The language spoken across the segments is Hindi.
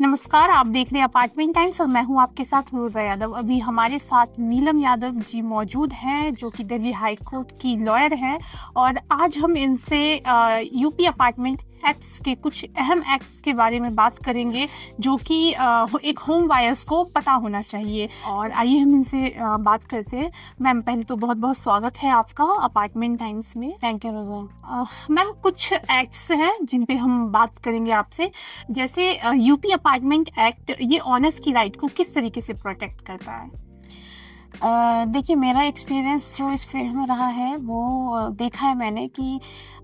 नमस्कार, आप देख रहे हैं अपार्टमेंट टाइम्स और मैं हूं आपके साथ रोज़ा यादव। अभी हमारे साथ नीलम यादव जी मौजूद हैं जो कि दिल्ली हाई कोर्ट की लॉयर हैं और आज हम इनसे यूपी अपार्टमेंट एक्ट्स के कुछ अहम एक्ट्स के बारे में बात करेंगे जो कि एक होम बायर्स को पता होना चाहिए। और आइए हम इनसे बात करते हैं। मैम, पहले तो बहुत बहुत स्वागत है आपका अपार्टमेंट टाइम्स में। थैंक यू रोजा। मैम, कुछ एक्ट्स हैं जिन पे हम बात करेंगे आपसे, जैसे यूपी अपार्टमेंट एक्ट, ये ऑनर्स की राइट को किस तरीके से प्रोटेक्ट करता है? देखिए, मेरा एक्सपीरियंस जो इस फील्ड में रहा है वो देखा है मैंने कि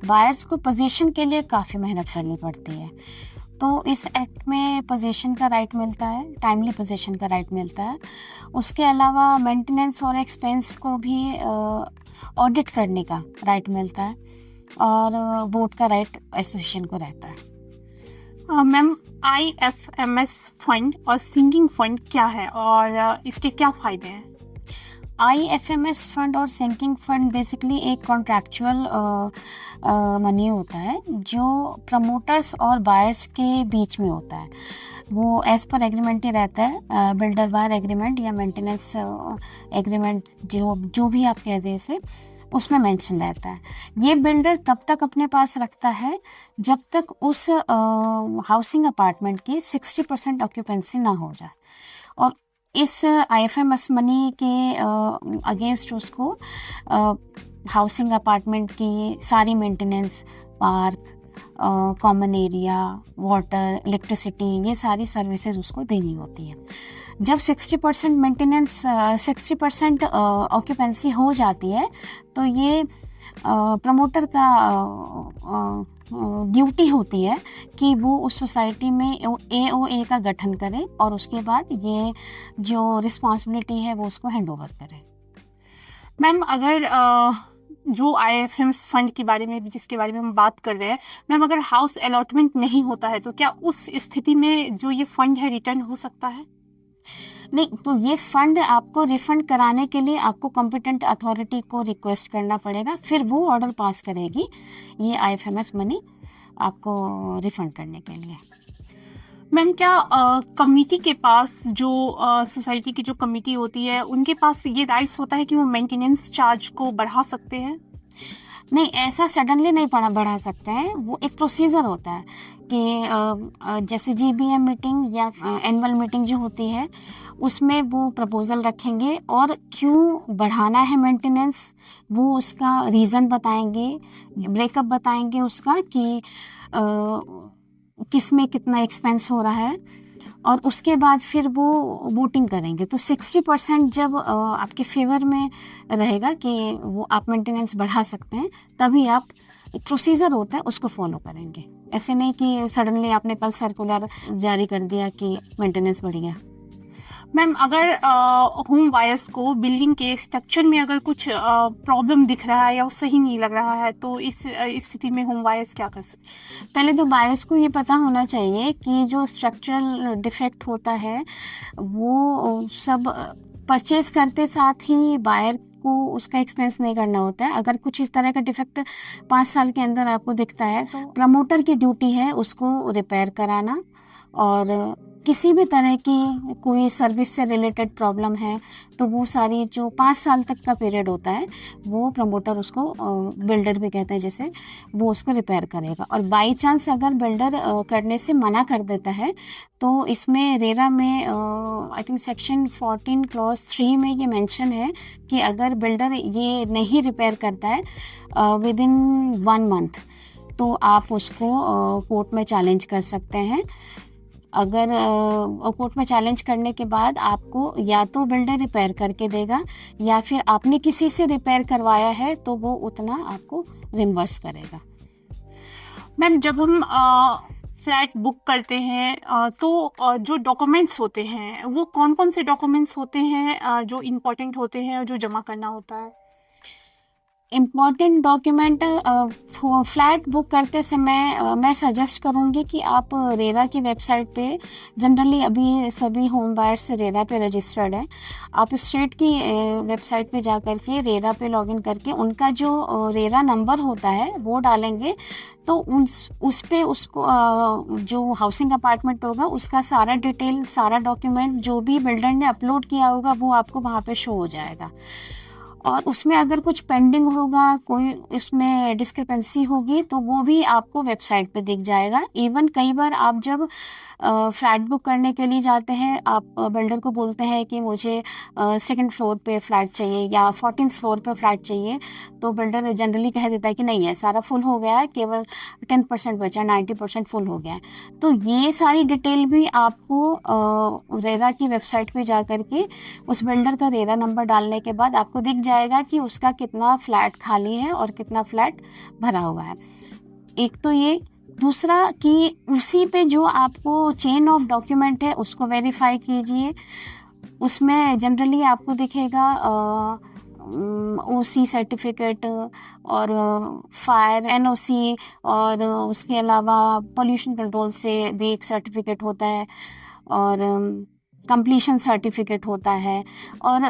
बायर्स को पोजीशन के लिए काफ़ी मेहनत करनी पड़ती है। तो इस एक्ट में पोजीशन का राइट मिलता है, टाइमली पोजीशन का राइट मिलता है। उसके अलावा मेंटेनेंस और एक्सपेंस को भी ऑडिट करने का राइट मिलता है और वोट का राइट एसोसिएशन को रहता है। मैम, IFMS फंड और सिंकिंग फंड क्या है और इसके क्या फायदे हैं? IFMS फंड और सिंकिंग फंड बेसिकली एक कॉन्ट्रैक्चुअल मनी होता है जो प्रमोटर्स और बायर्स के बीच में होता है। वो एज पर एग्रीमेंट ही रहता है, बिल्डर बायर एग्रीमेंट या मेंटेनेंस एग्रीमेंट, जो भी आप कह दें इसे, उसमें मेंशन रहता है। ये बिल्डर तब तक अपने पास रखता है जब तक उस हाउसिंग अपार्टमेंट की 60% ऑक्यूपेंसी ना हो जाए। और इस IFMS मनी के अगेंस्ट उसको हाउसिंग अपार्टमेंट की सारी maintenance, park, common area, water, electricity, ये सारी सर्विसेज उसको देनी होती है। जब 60% मेंटेनेंस, 60% ऑक्यूपेंसी हो जाती है तो ये प्रमोटर का ड्यूटी होती है कि वो उस सोसाइटी में AOA का गठन करे और उसके बाद ये जो रिस्पॉन्सिबिलिटी है वो उसको हैंड ओवर करे। मैम, अगर जो IFMS फंड के बारे में, जिसके बारे में हम बात कर रहे हैं, मैम, अगर हाउस अलॉटमेंट नहीं होता है तो क्या उस स्थिति में जो ये फंड है रिटर्न हो सकता है? नहीं, तो ये फंड आपको रिफंड कराने के लिए आपको कॉम्पिटेंट अथॉरिटी को रिक्वेस्ट करना पड़ेगा, फिर वो ऑर्डर पास करेगी ये IFMS मनी आपको रिफंड करने के लिए। मैम, क्या कमिटी के पास, जो सोसाइटी की जो कमिटी होती है, उनके पास ये राइट्स होता है कि वो मेंटेनेंस चार्ज को बढ़ा सकते हैं? नहीं, ऐसा सडनली नहीं बढ़ा सकते हैं। वो एक प्रोसीजर होता है कि जैसे GBM मीटिंग या एनुअल मीटिंग जो होती है उसमें वो प्रपोजल रखेंगे और क्यों बढ़ाना है मेंटेनेंस, वो उसका रीज़न बताएंगे, ब्रेकअप बताएंगे उसका कि किस में कितना एक्सपेंस हो रहा है, और उसके बाद फिर वो वोटिंग करेंगे। तो 60% जब आपके फेवर में रहेगा कि वो आप मेंटेनेंस बढ़ा सकते हैं, तभी आप, एक प्रोसीजर होता है उसको फॉलो करेंगे। ऐसे नहीं कि सडनली आपने कल सर्कुलर जारी कर दिया कि मेंटेनेंस बढ़ गया। मैम, अगर होम बायर्स को बिल्डिंग के स्ट्रक्चर में अगर कुछ प्रॉब्लम दिख रहा है या वो सही नहीं लग रहा है तो इस स्थिति में होम बायर्स क्या कर सकते हैं? पहले तो बायर्स को ये पता होना चाहिए कि जो स्ट्रक्चरल डिफेक्ट होता है वो सब परचेज करते साथ ही बायर को उसका एक्सपेंस नहीं करना होता है। अगर कुछ इस तरह का डिफेक्ट 5 साल के अंदर आपको दिखता है तो प्रमोटर की ड्यूटी है उसको रिपेयर कराना। और किसी भी तरह की कोई सर्विस से रिलेटेड प्रॉब्लम है तो वो सारी जो 5 साल तक का पीरियड होता है वो प्रमोटर उसको, बिल्डर भी कहते हैं जैसे, वो उसको रिपेयर करेगा। और बाई चांस अगर बिल्डर करने से मना कर देता है तो इसमें रेरा में आई थिंक सेक्शन 14 क्लॉज 3 में ये मेंशन है कि अगर बिल्डर ये नहीं रिपेयर करता है विद इन 1 मंथ तो आप उसको कोर्ट में चैलेंज कर सकते हैं। अगर कोर्ट में चैलेंज करने के बाद आपको या तो बिल्डर रिपेयर करके देगा या फिर आपने किसी से रिपेयर करवाया है तो वो उतना आपको रिम्बर्स करेगा। मैम, जब हम फ्लैट बुक करते हैं तो जो डॉक्यूमेंट्स होते हैं वो कौन कौन से डॉक्यूमेंट्स होते हैं जो इम्पोर्टेंट होते हैं और जो जमा करना होता है? इम्पॉर्टेंट डॉक्यूमेंट फ्लैट बुक करते समय मैं सजेस्ट करूँगी कि आप रेरा की वेबसाइट पे, जनरली अभी सभी होम बायर्स रेरा पे रजिस्टर्ड है, आप स्टेट की वेबसाइट पे जा करके रेरा पे लॉगिन करके उनका जो रेरा नंबर होता है वो डालेंगे, तो उस पे उसको जो हाउसिंग अपार्टमेंट होगा उसका सारा डिटेल, सारा डॉक्यूमेंट जो भी बिल्डर ने अपलोड किया होगा वो आपको वहाँ पे शो हो जाएगा। और उसमें अगर कुछ पेंडिंग होगा, कोई इसमें डिस्क्रिपेंसी होगी, तो वो भी आपको वेबसाइट पे दिख जाएगा। इवन कई बार आप जब फ्लैट बुक करने के लिए जाते हैं, आप बिल्डर को बोलते हैं कि मुझे सेकंड फ्लोर पे फ्लैट चाहिए या 14th फ्लोर पे फ्लैट चाहिए, तो बिल्डर जनरली कह देता है कि नहीं है, सारा फुल हो गया है, केवल 10% बचा, 90% फुल हो गया है। तो ये सारी डिटेल भी आपको रेरा की वेबसाइट पे जा करके उस बिल्डर का रेरा नंबर डालने के बाद आपको दिख जाएगा कि उसका कितना फ्लैट खाली है और कितना फ्लैट भरा हुआ है। एक तो ये, दूसरा कि उसी पे जो आपको चेन ऑफ डॉक्यूमेंट है उसको वेरीफाई कीजिए। उसमें जनरली आपको दिखेगा ओसी सर्टिफिकेट और फायर एनओसी, और उसके अलावा पोल्यूशन कंट्रोल से भी एक सर्टिफिकेट होता है, और कंप्लीशन सर्टिफिकेट होता है। और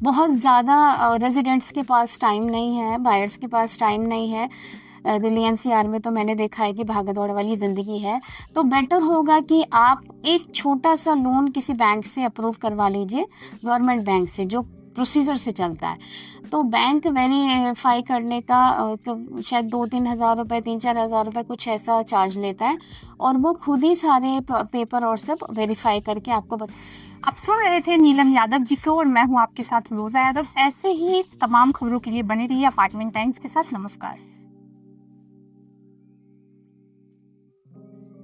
बहुत ज़्यादा रेजिडेंट्स के पास टाइम नहीं है, बायर्स के पास टाइम नहीं है। दिल्ली एनसीआर में तो मैंने देखा है कि भागदौड़ वाली ज़िंदगी है, तो बेटर होगा कि आप एक छोटा सा लोन किसी बैंक से अप्रूव करवा लीजिए, गवर्नमेंट बैंक से, जो प्रोसीजर से चलता है। तो बैंक वेरीफाई करने का तो शायद 2-3 हज़ार रुपये, 3-4 हज़ार रुपये कुछ ऐसा चार्ज लेता है, और वो खुद ही सारे पेपर और सब वेरीफाई करके आपको आप सुन रहे थे नीलम यादव जी को, और मैं हूँ आपके साथ रोजा यादव। ऐसे ही तमाम खबरों के लिए बने रहिए अपार्टमेंट टाइम्स के साथ। नमस्कार।